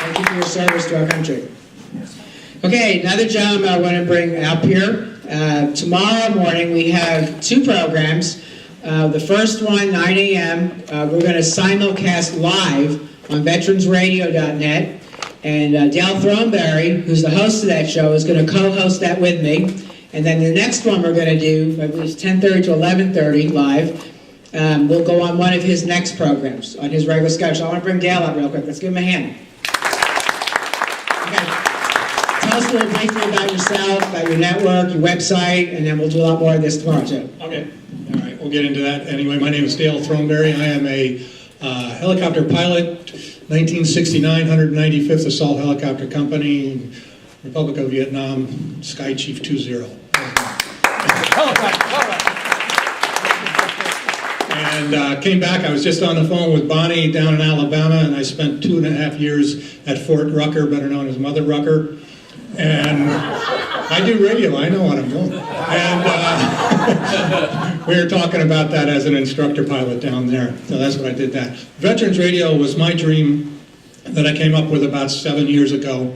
Thank you for your service to our country. Okay, another gentleman I want to bring up here. Tomorrow morning we have two programs. The first one, 9 a.m., we're going to simulcast live on veteransradio.net. And Dale Throneberry, who's the host of that show, is going to co-host that with me. And then the next one we're going to do, I believe it's 10:30 to 11:30 live. We'll go on one of his next programs on his regular schedule. So I want to bring Dale up real quick. Let's give him a hand. Okay. Tell us a little briefly about yourself, about your network, your website, and then we'll do a lot more of this tomorrow too. Okay. All right. We'll get into that. Anyway, my name is Dale Throneberry. I am a helicopter pilot, 1969, 195th Assault Helicopter Company, Republic of Vietnam, Sky Chief 20. And came back. I was just on the phone with Bonnie down in Alabama, and I spent 2.5 years at Fort Rucker, better known as Mother Rucker. And I do radio. I know what I'm doing. And we were talking about that as an instructor pilot down there. So that's what I did that. Veterans Radio was my dream that I came up with about 7 years ago.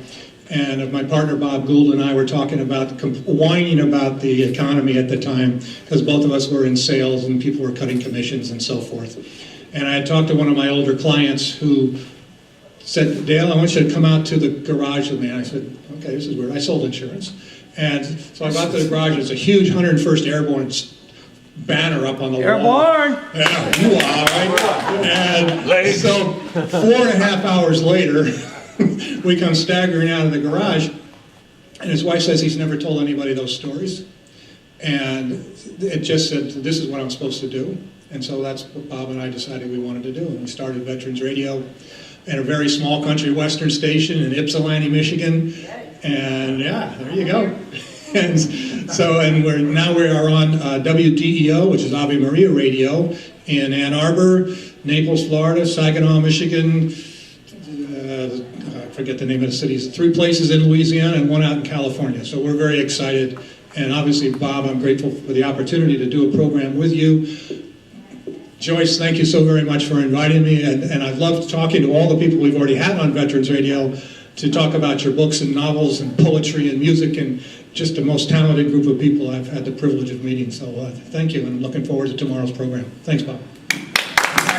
And my partner Bob Gould and I were talking about, whining about the economy at the time, because both of us were in sales and people were cutting commissions and so forth. And I had talked to one of my older clients who said, Dale, I want you to come out to the garage with me. And I said, okay, this is weird. I sold insurance. And so I got to the garage. It's a huge 101st Airborne banner up on the wall. Airborne! Yeah, you are, right? And so 4.5 hours later, we come staggering out of the garage, and his wife says he's never told anybody those stories. And it just said, this is what I'm supposed to do. And so that's what Bob and I decided we wanted to do. And we started Veterans Radio in a very small country western station in Ypsilanti, Michigan. And yeah, there you go. And so, and we are on WDEO, which is Ave Maria Radio, in Ann Arbor, Naples, Florida, Saginaw, Michigan, I forget the name of the cities, 3 places in Louisiana and 1 out in California. So we're very excited. And obviously, Bob, I'm grateful for the opportunity to do a program with you. Joyce, thank you so very much for inviting me. And I've loved talking to all the people we've already had on Veterans Radio to talk about your books and novels and poetry and music, and just the most talented group of people I've had the privilege of meeting. So thank you, and I'm looking forward to tomorrow's program. Thanks, Bob.